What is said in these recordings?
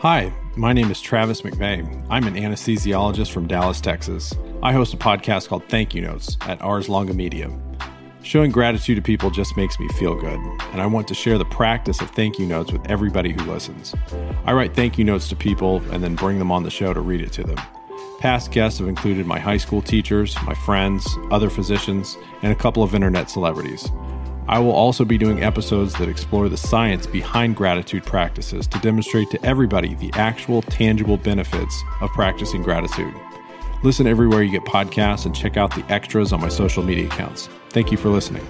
Hi, my name is Travis McVeigh. I'm an anesthesiologist from Dallas, Texas. I host a podcast called Thank You Notes at Ars Longa Media. Showing gratitude to people just makes me feel good, and I want to share the practice of thank you notes with everybody who listens. I write thank you notes to people and then bring them on the show to read it to them. Past guests have included my high school teachers, my friends, other physicians, and a couple of internet celebrities. I will also be doing episodes that explore the science behind gratitude practices to demonstrate to everybody the actual tangible benefits of practicing gratitude. Listen everywhere you get podcasts and check out the extras on my social media accounts. Thank you for listening.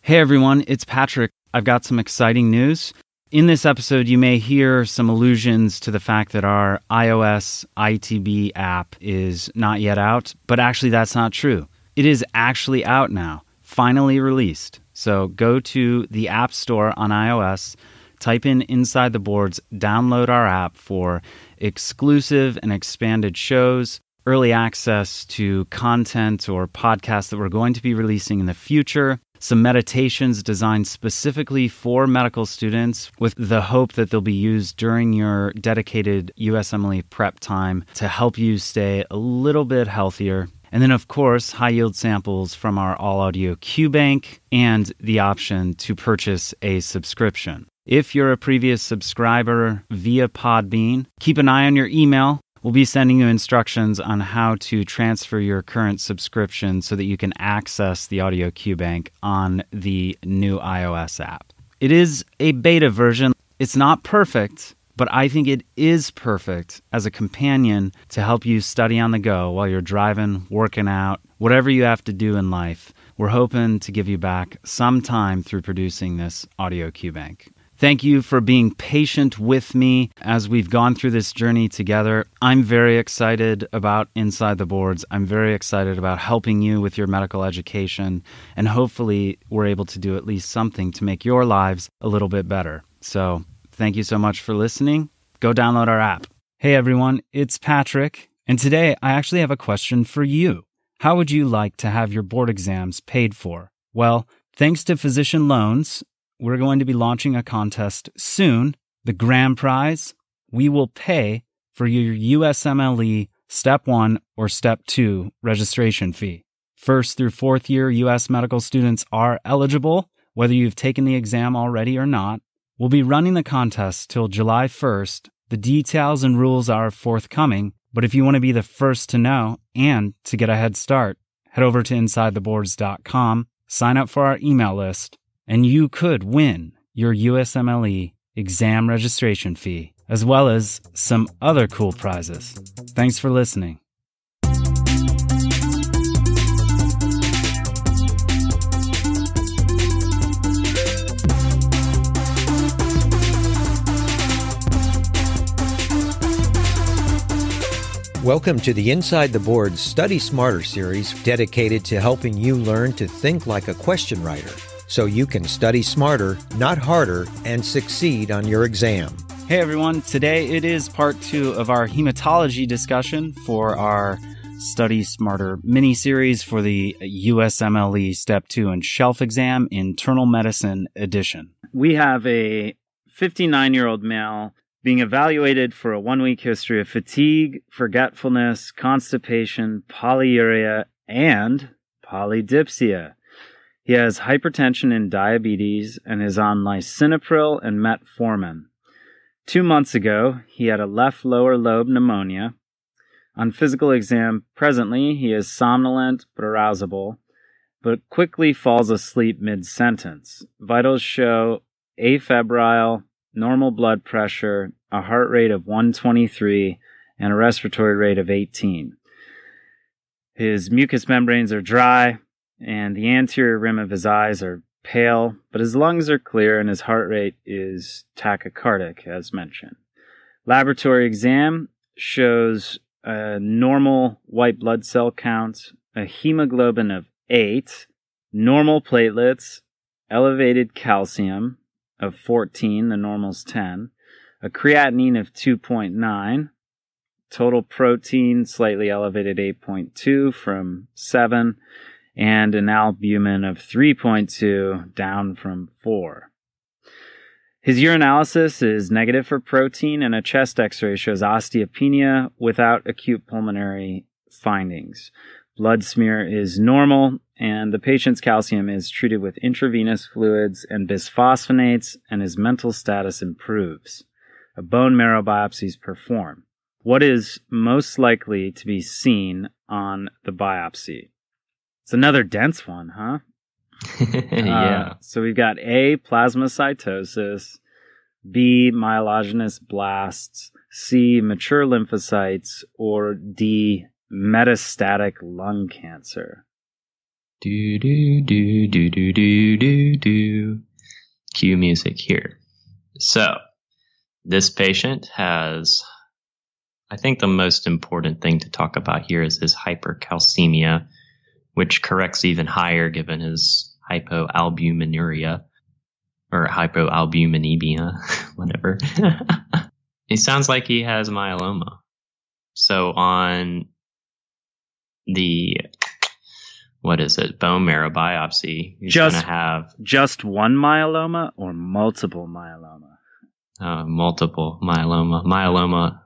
Hey everyone, it's Patrick. I've got some exciting news. In this episode, you may hear some allusions to the fact that our iOS ITB app is not yet out, but actually that's not true. It is actually out now, finally released. So go to the App Store on iOS, type in Inside the Boards, download our app for exclusive and expanded shows, early access to content or podcasts that we're going to be releasing in the future, some meditations designed specifically for medical students with the hope that they'll be used during your dedicated USMLE prep time to help you stay a little bit healthier. And then, of course, high-yield samples from our all-audio QBank and the option to purchase a subscription. If you're a previous subscriber via Podbean, keep an eye on your email. We'll be sending you instructions on how to transfer your current subscription so that you can access the Audio QBank on the new iOS app. It is a beta version. It's not perfect, but I think it is perfect as a companion to help you study on the go while you're driving, working out, whatever you have to do in life. We're hoping to give you back some time through producing this Audio QBank. Thank you for being patient with me as we've gone through this journey together. I'm very excited about Inside the Boards. I'm very excited about helping you with your medical education, and hopefully we're able to do at least something to make your lives a little bit better. So thank you so much for listening. Go download our app. Hey everyone, it's Patrick, and today I actually have a question for you. How would you like to have your board exams paid for? Well, thanks to Physician Loans, we're going to be launching a contest soon. The grand prize, we will pay for your USMLE Step 1 or Step 2 registration fee. First through fourth year U.S. medical students are eligible, whether you've taken the exam already or not. We'll be running the contest till July 1st. The details and rules are forthcoming, but if you want to be the first to know and to get a head start, head over to InsideTheBoards.com, sign up for our email list, and you could win your USMLE exam registration fee, as well as some other cool prizes. Thanks for listening. Welcome to the Inside the Boards Study Smarter series, dedicated to helping you learn to think like a question writer, so you can study smarter, not harder, and succeed on your exam. Hey everyone, today it is part 2 of our hematology discussion for our Study Smarter mini-series for the USMLE Step 2 and Shelf Exam Internal Medicine Edition. We have a 59-year-old male being evaluated for a 1-week history of fatigue, forgetfulness, constipation, polyuria, and polydipsia. He has hypertension and diabetes and is on lisinopril and metformin. 2 months ago, he had a left lower lobe pneumonia. On physical exam, presently, he is somnolent but arousable, but quickly falls asleep mid-sentence. Vitals show afebrile, normal blood pressure, a heart rate of 123, and a respiratory rate of 18. His mucous membranes are dry, and the anterior rim of his eyes are pale, but his lungs are clear and his heart rate is tachycardic, as mentioned. Laboratory exam shows a normal white blood cell count, a hemoglobin of 8, normal platelets, elevated calcium of 14, the normal's 10, a creatinine of 2.9, total protein slightly elevated 8.2 from 7, and an albumin of 3.2, down from 4. His urinalysis is negative for protein, and a chest x-ray shows osteopenia without acute pulmonary findings. Blood smear is normal, and the patient's calcium is treated with intravenous fluids and bisphosphonates, and his mental status improves. A bone marrow biopsy is performed. What is most likely to be seen on the biopsy? It's another dense one, huh? Yeah. So we've got A, plasmacytosis, B, myelogenous blasts, C, mature lymphocytes, or D, metastatic lung cancer. Do do do do do do do do. Cue music here. So, this patient has, I think the most important thing to talk about here is his hypercalcemia, which corrects even higher given his hypoalbuminuria or hypoalbuminemia, whatever. It sounds like he has myeloma. So on the, what is it, bone marrow biopsy, he's going to have just one myeloma or multiple myeloma? Multiple myeloma.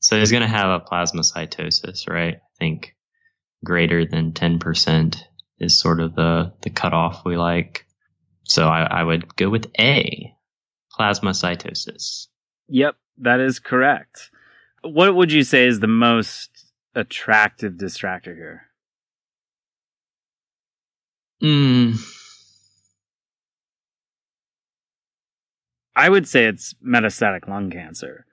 So he's going to have a plasmacytosis, right? I think greater than 10% is sort of the cutoff we like. So I would go with A, plasmacytosis. Yep, that is correct. What would you say is the most attractive distractor here? I would say it's metastatic lung cancer.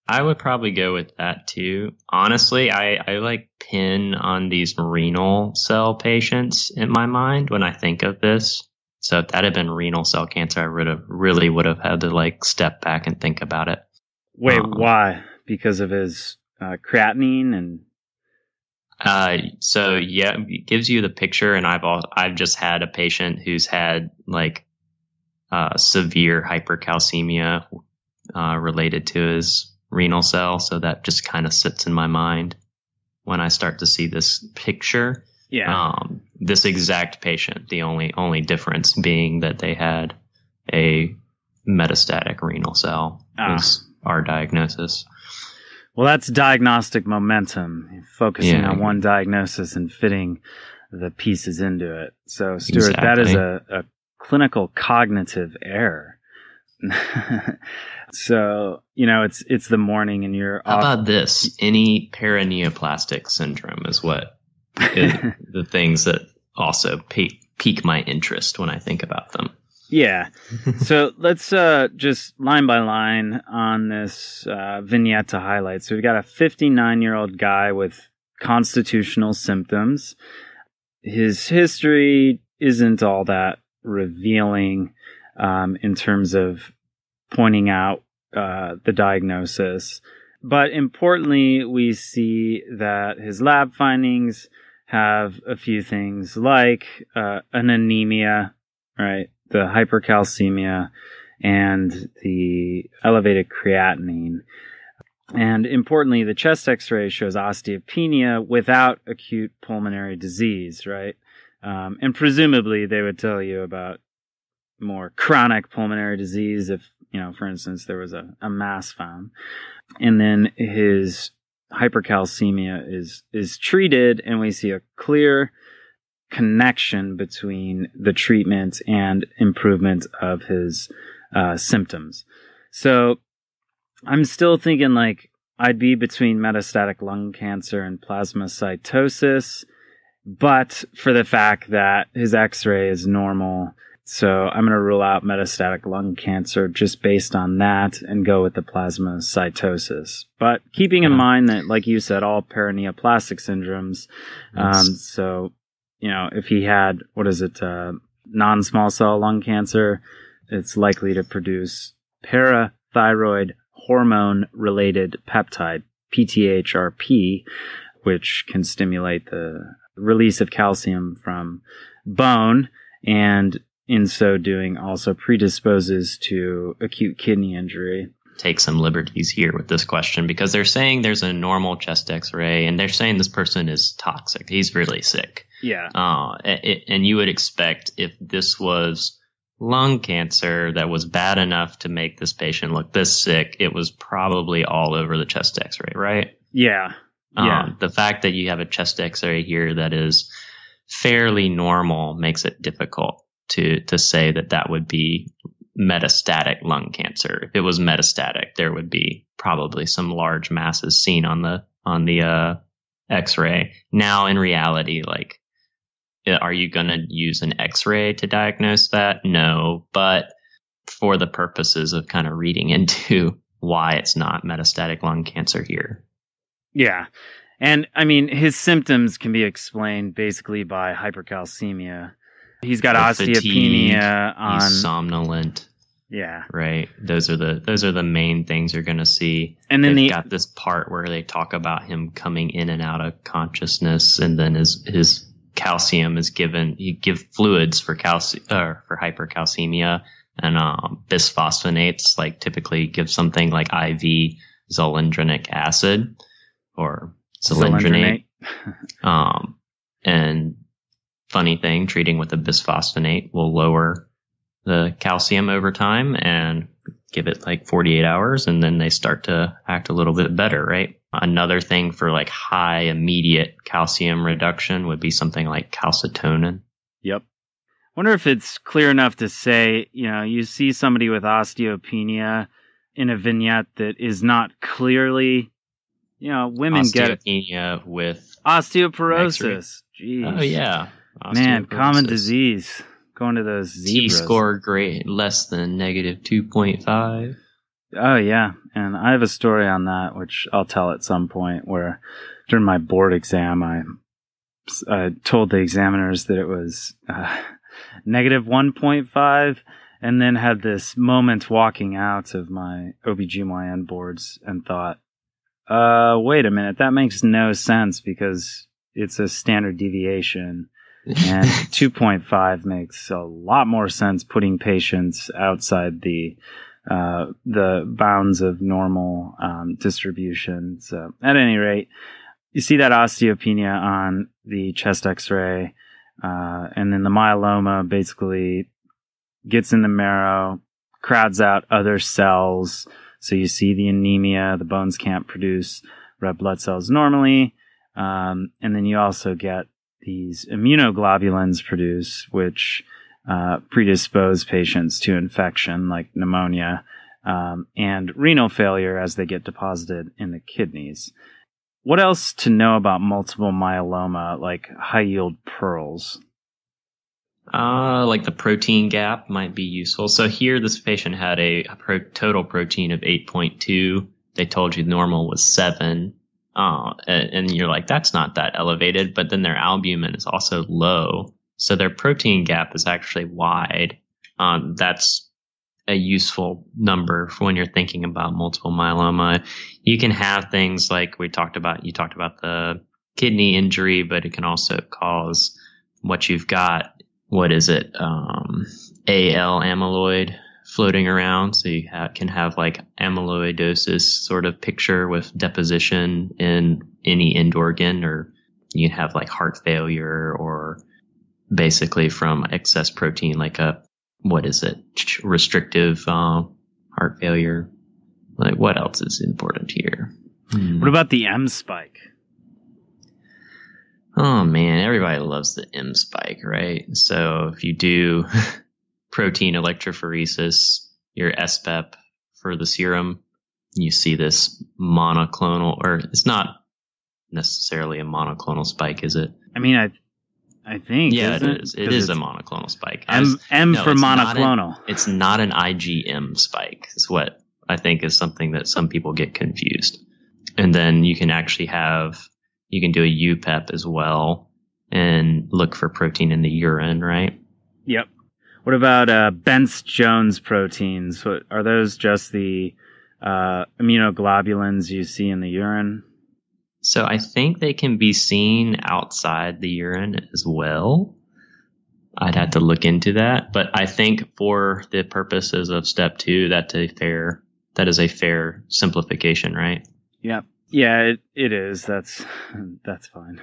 I would probably go with that too. Honestly, I like pin on these renal cell patients in my mind when I think of this. So if that had been renal cell cancer, I really would have had to like step back and think about it. Wait, why? Because of his creatinine and. So yeah, it gives you the picture, and I've just had a patient who's had like severe hypercalcemia related to his renal cell, so that just kind of sits in my mind when I start to see this picture. Yeah. This exact patient, the only difference being that they had a metastatic renal cell was our diagnosis. Well, that's diagnostic momentum, focusing on one diagnosis and fitting the pieces into it. So, Stuart, that is a clinical cognitive error. So, it's the morning and you're How about this? Any paraneoplastic syndrome is what is the things that also pique my interest when I think about them. Yeah. So let's just line by line on this vignette to highlight. So we've got a 59-year-old guy with constitutional symptoms. His history isn't all that revealing in terms of pointing out the diagnosis. But importantly, we see that his lab findings have a few things like an anemia, right? The hypercalcemia and the elevated creatinine. And importantly, the chest x-ray shows osteopenia without acute pulmonary disease, right? And presumably they would tell you about more chronic pulmonary disease if, for instance, there was a mass found. And then his hypercalcemia is treated, and we see a clear connection between the treatment and improvement of his symptoms. So I'm still thinking like I'd be between metastatic lung cancer and plasmacytosis, but for the fact that his x-ray is normal, so I'm going to rule out metastatic lung cancer just based on that and go with the plasmacytosis. But keeping in mind that, like you said, all paraneoplastic syndromes, so if he had, non-small cell lung cancer, it's likely to produce parathyroid hormone-related peptide, PTHrP, which can stimulate the release of calcium from bone, and in so doing also predisposes to acute kidney injury. take some liberties here with this question because they're saying there's a normal chest x-ray and they're saying this person is toxic. He's really sick. Yeah. And you would expect if this was lung cancer that was bad enough to make this patient look this sick, it was probably all over the chest x-ray, right? Yeah. Yeah. The fact that you have a chest x-ray here that is fairly normal makes it difficult to say that would be metastatic lung cancer. If it was metastatic, there would be probably some large masses seen on the x-ray. Now, in reality, like, are you going to use an x-ray to diagnose that? No, but for the purposes of kind of reading into why it's not metastatic lung cancer here. Yeah. And I mean, his symptoms can be explained basically by hypercalcemia. He's got osteopenia fatigue, he's somnolent. Yeah. Right. Those are the main things you're going to see. And then they've got this part where they talk about him coming in and out of consciousness, and then his calcium is given. You give fluids for for hypercalcemia, and bisphosphonates like typically give something like IV zoledronic acid or zoledronate. And funny thing, treating with a bisphosphonate will lower the calcium over time and give it like 48 hours, and then they start to act a little bit better, right? Another thing for like high immediate calcium reduction would be something like calcitonin. Yep. Wonder if it's clear enough to say, you see somebody with osteopenia in a vignette that is not clearly, women get it. Osteopenia with osteoporosis. Jeez. Oh, yeah. Man, common disease. Going to those zebras. T-score grade less than negative 2.5. Oh, yeah. And I have a story on that, which I'll tell at some point, where during my board exam, I told the examiners that it was negative 1.5, and then had this moment walking out of my OBGYN boards and thought, wait a minute, that makes no sense because it's a standard deviation. And 2.5 makes a lot more sense, putting patients outside the bounds of normal distribution. So at any rate, you see that osteopenia on the chest x-ray, and then the myeloma basically gets in the marrow, crowds out other cells. So you see the anemia, the bones can't produce red blood cells normally. And then you also get these immunoglobulins produce, which predispose patients to infection like pneumonia and renal failure as they get deposited in the kidneys. What else to know about multiple myeloma, like high-yield pearls? Like the protein gap might be useful. So here, this patient had a total protein of 8.2. They told you normal was 7. And you're like, that's not that elevated, but then their albumin is also low. So their protein gap is actually wide. That's a useful number for when you're thinking about multiple myeloma. You can have things like you talked about the kidney injury, but it can also cause what you've got. What is it? AL amyloid floating around. So you can have like amyloidosis sort of picture with deposition in any end organ, or you can have like heart failure, or basically from excess protein, like restrictive heart failure. Like what else is important here? What about the M spike? Oh man, everybody loves the M spike, right? So if you do protein electrophoresis, your SPEP for the serum, you see this monoclonal, or it's not necessarily a monoclonal spike, is it? I mean, I think. Yeah, it is. It is a monoclonal spike. M for monoclonal. It's not an IgM spike, is what I think is something that some people get confused. And then you can actually you can do a UPEP as well and look for protein in the urine, right? Yep. What about Bence-Jones proteins? Are those just the immunoglobulins you see in the urine? So I think they can be seen outside the urine as well. I'd have to look into that. But I think for the purposes of step 2, that's That is a fair simplification, right? Yeah. Yeah, it is. That's fine.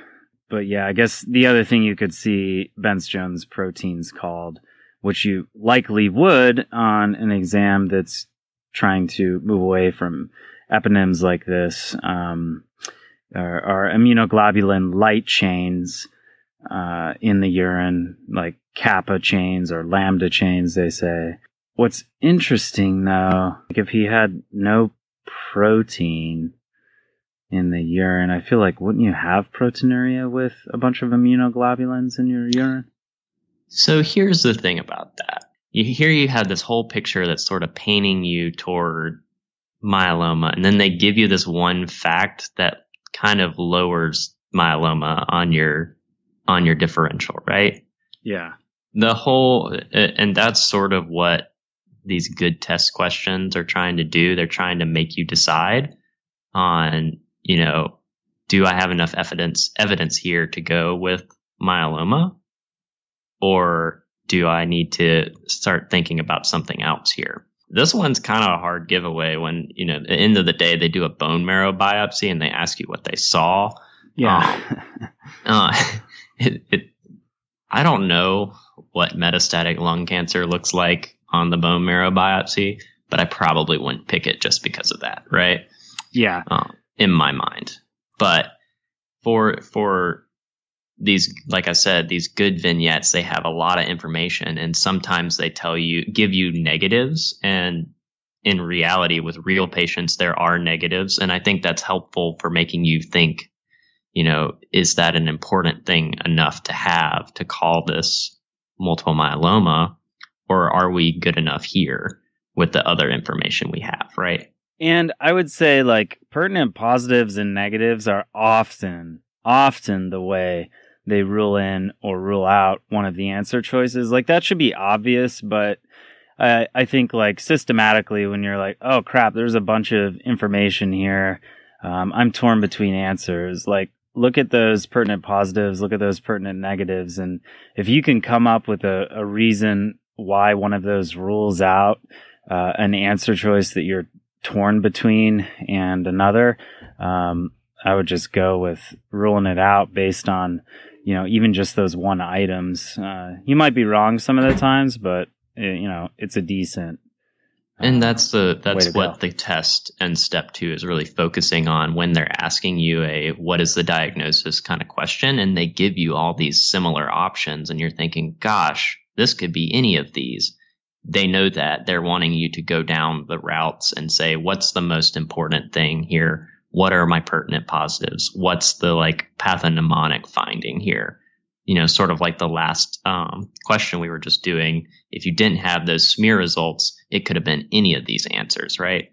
But yeah, I guess the other thing you could see Bence-Jones proteins called, which you likely would on an exam that's trying to move away from eponyms like this, are immunoglobulin light chains in the urine, like kappa chains or lambda chains, they say. What's interesting, though, like if he had no protein in the urine, I feel like wouldn't you have proteinuria with a bunch of immunoglobulins in your urine? So here's the thing about that. Here you have this whole picture that's sort of painting you toward myeloma, and then they give you this one fact that kind of lowers myeloma on your differential, right? Yeah. And that's sort of what these good test questions are trying to do. They're trying to make you decide on, do I have enough evidence here to go with myeloma, or do I need to start thinking about something else here? This one's kind of a hard giveaway when, at the end of the day, they do a bone marrow biopsy and they ask you what they saw. Yeah. I don't know what metastatic lung cancer looks like on the bone marrow biopsy, but I probably wouldn't pick it just because of that, right? Yeah. In my mind. But for these, like I said, these good vignettes, they have a lot of information, and sometimes they give you negatives, and in reality with real patients there are negatives, and I think that's helpful for making you think, is that an important thing enough to have to call this multiple myeloma, or are we good enough here with the other information we have, right? And I would say like pertinent positives and negatives are often the way they rule in or rule out one of the answer choices. Like that should be obvious, but I think like systematically when you're like, oh crap, there's a bunch of information here. I'm torn between answers. Like look at those pertinent positives, look at those pertinent negatives. And if you can come up with a reason why one of those rules out an answer choice that you're torn between and another, I would just go with ruling it out based on, even just those one items. You might be wrong some of the times, but it's a decent. And that's what the test and step 2 is really focusing on when they're asking you a what is the diagnosis kind of question, and they give you all these similar options, and you're thinking, gosh, this could be any of these. They know that they're wanting you to go down the routes and say, what's the most important thing here? What are my pertinent positives? What's the pathognomonic finding here? Sort of like the last question we were just doing. If you didn't have those smear results, it could have been any of these answers, right?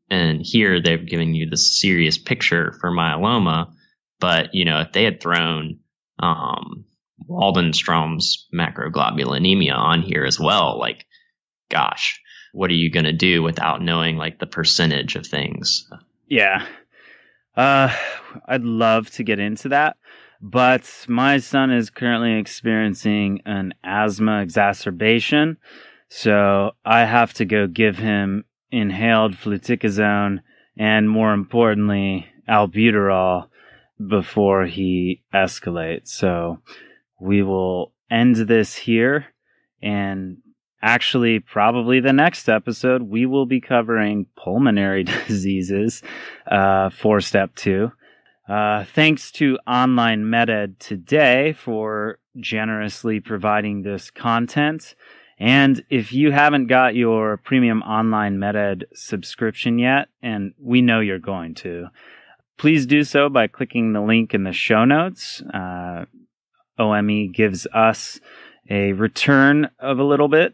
And here they've given you this serious picture for myeloma. But, if they had thrown Waldenstrom's macroglobulinemia on here as well, gosh, what are you going to do without knowing the percentage of things? Yeah. I'd love to get into that, but my son is currently experiencing an asthma exacerbation, so I have to go give him inhaled fluticasone and, more importantly, albuterol before he escalates. So we will end this here, and actually, probably the next episode, we will be covering pulmonary diseases for step 2. Thanks to Online MedEd Today for generously providing this content. And if you haven't got your premium Online MedEd subscription yet, and we know you're going to, please do so by clicking the link in the show notes. OME gives us a return of a little bit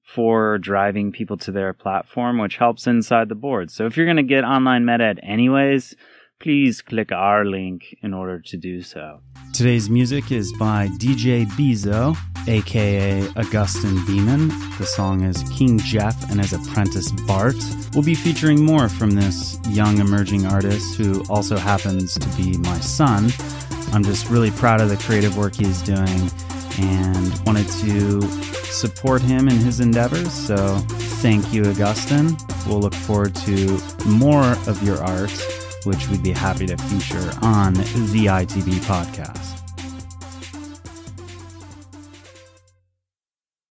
for driving people to their platform, which helps inside the board. So if you're going to get Online MedEd anyways, please click our link in order to do so. Today's music is by DJ Bezo, aka Augustin Beeman. The song is King Jeff and His Apprentice Bart. We'll be featuring more from this young emerging artist who also happens to be my son. I'm just really proud of the creative work he's doing and wanted to support him in his endeavors. So thank you, Augustin. we'll look forward to more of your art, which we'd be happy to feature on the ITB podcast.